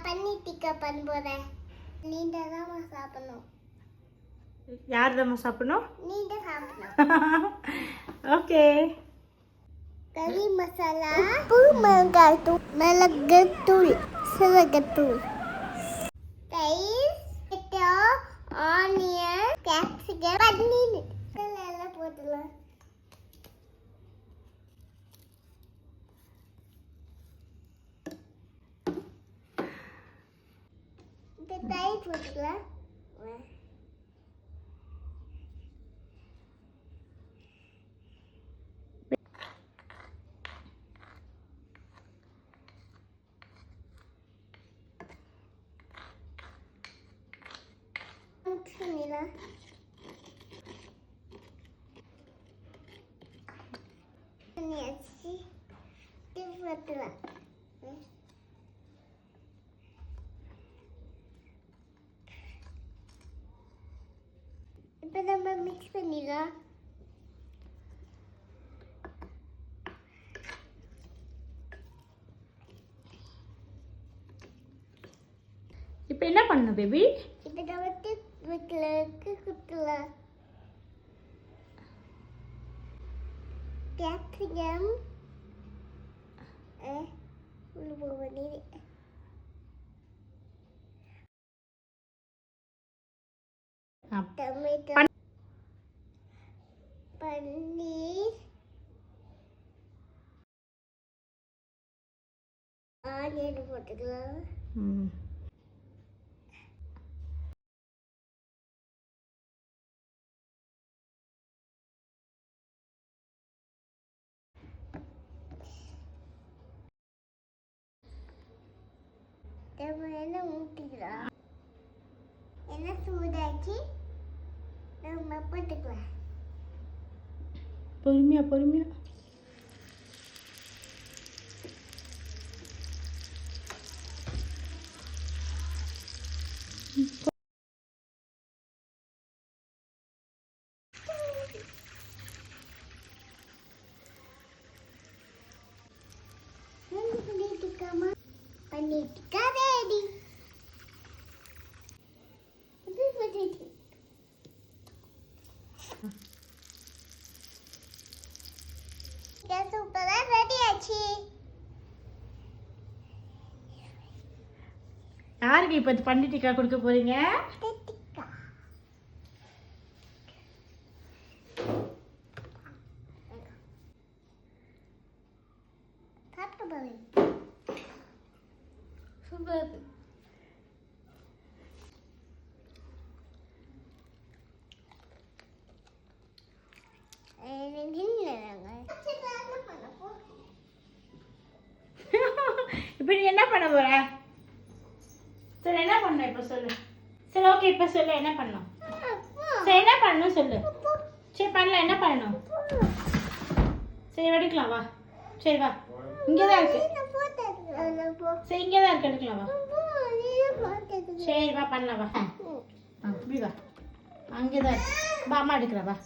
பன்னீர் டிக்கா பண்ண போறேன். நீங்க தான் சாப்பிடணும். யார் தான் சாப்பிடணும்? நீங்க சாப்பிடணும். ஓகே. கறி மசாலா, உப்பு, மிளகாய் தூள், மிளகு தூள், சீரகத்தூள், தயிர், ஆனியன், கேப்சிகம், பன்னீர் எல்லாம் போட்டுலாம். தயிர் போட்டுக்கலாம். இப்போ நம்ம மிக்ஸ் பண்ணிடலாம். இப்போ என்ன பண்ணணும் பேபி? இப்போ நம்ம வீட்டுக்கு குத்தலாம். கேப்சிகம் உள்ள போவனே. டொமேட்டோ, பன்னீர், ஆனியன் போட்டுக்கலாம். எண்ணெய் ஊற்றிக்கலாம். எண்ணெய் சூடாக்கி நம்ம போட்டுக்கலாம். பொறுமையா பொறுமையா. பன்னீர் டிக்கா ரெடி. சூப்பரா ரெடி ஆச்சு. யாருக்கு இப்போ பன்னீர் டிக்கா கொடுக்க போறீங்க? டிக்கா சாப்பிட்டு பாரு. சூப்பர். இப்போ நீ என்ன பண்ண போற? சரி என்ன பண்ண இப்போ சொல்லு. சரி ஓகே இப்போ சொல்லு என்ன பண்ணணும். சரி என்ன பண்ணணும் சொல்லு. சரி பண்ணலாம் என்ன பண்ணணும். சரி எடுக்கலாம் வா. சரி வா இங்கே தான் இருக்கு. சரி இங்கே தான் இருக்கு எடுக்கலாம் வா. சரி வா பண்ணலாம் வா. இப்படி வா அங்கே தான் இருக்கு. வா அம்மா எடுக்கிறா வா.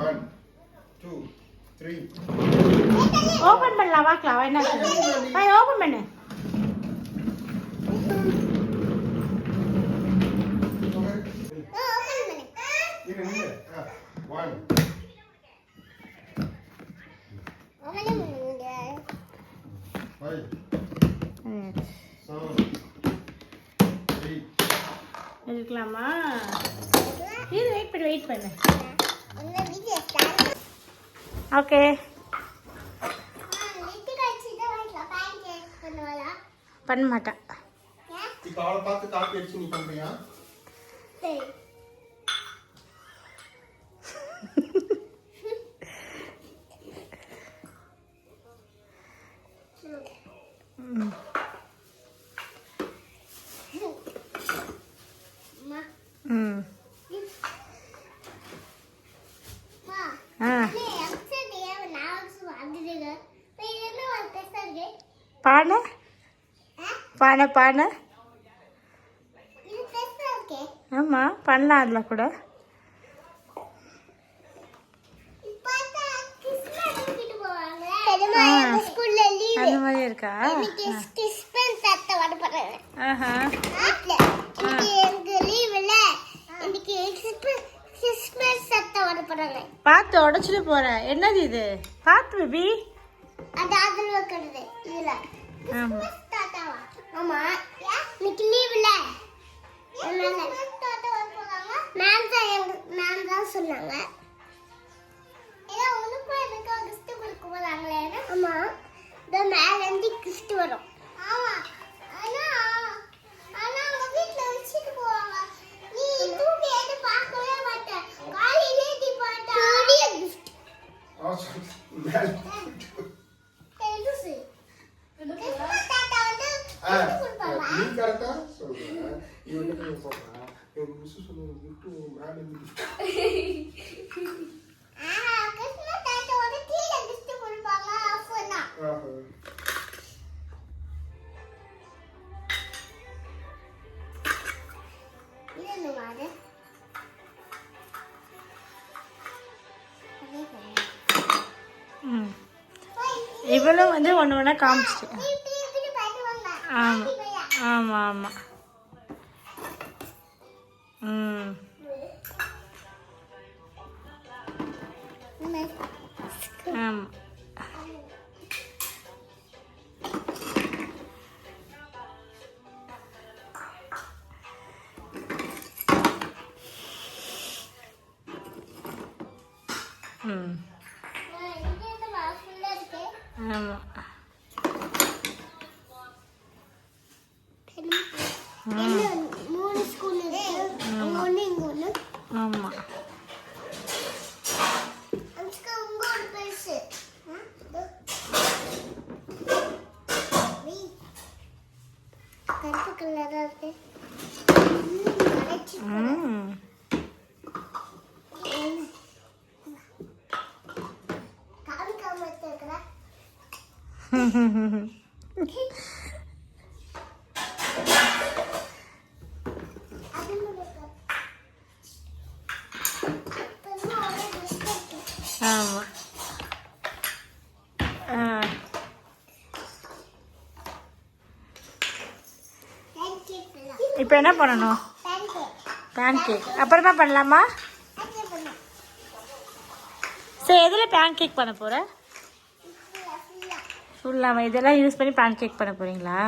One, two, three. ஓபன் பண்ணலாம் வாக்கலாம் என்ன சொல்லு. பை ஓபன் பண்ணு. One. Five. 7. 8. எடுக்கலாமா? இது வெயிட் பண்ணு. ஓகே. பண்ண மாட்டேன். இப்போ அவளை பார்த்து காப்பி அடிச்சு நீ பண்றியா? Nah, பானை பானை பானை இது பெருசா இருக்கே. ஆமாம் பண்ணலாம் அதில் கூட. இப்பதான் கிறிஸ்மஸ் தூக்கிட்டு போவாங்க. தெரியுமா, ஆ. எங்க ஸ்கூல்ல லீவு. அந்த மாதிரி இருக்கா? இன்னைக்கு கிறிஸ்மஸ் தாத்தா வர போறாங்க. ஆஹா. வீட்ல. இன்னைக்கு எங்க லீவுல. இன்னைக்கு கிறிஸ்மஸ் தாத்தா வர போறாங்க. பார்த்து உடச்சிட்டு போகிறேன். என்னது இது? பார்த்து பேபி. அது அதில் வைக்கிறது இதுல. ஆமாம். கிறிஸ்மஸ் தாத்தாவா? ஆமா. இன்னைக்கு லீவுல. மேம் தான் சொன்னாங்க. ஏதோ உனக்கும் எனக்கும் கிஃப்ட் கொடுக்க போறாங்களே. ஆமா. இந்த மேல இருந்து கிஃப்ட் வரும். ஆமா. ஆனா அவங்க வீட்ல வச்சிட்டு போவாங்க. நீ தூக்கி எது பார்க்கவே மாட்ட. காலையிலே நீ பார்த்தா பெரிய கிஃப்ட். தெரியுது. கிறிஸ்மஸ் தாத்தா வந்து gift கொடுப்பாங்க. நீ கரெக்டா சொல்ற. இவன் என்ன சொல்றா? என் மிஸ் சொன்ன gift மேல இருந்து gift. கிறிஸ்மஸ் தாத்தா வந்து கீழே gift கொடுப்பாங்க. ஆஃபர்னா. ஆஹா. இது என்ன மாதிரி? ம். இவளும் வந்து ஒன்று ஒன்றா காமிச்சிட்டு. ஆமாம் ஆமாம் ஆமாம். ம். ஆமாம். ம். ஆமாம். மூணு ஸ்கூல் இருக்கு. அங்க ஒண்ணு இங்க ஒண்ணு. ஆமாம். அங்க ஒரு பெருசு. கருப்பு கலரா இருக்கு. ம். காமிக்காம இருக்கிற ஆமாம். இப்போ என்ன பண்ணணும்? பேன் கேக் அப்புறமா பண்ணலாமா? சரி, எதில் பேன் கேக் பண்ண போகிற? ஃபுல்லாக இதெல்லாம் யூஸ் பண்ணி பேன் கேக் பண்ண போகிறீங்களா?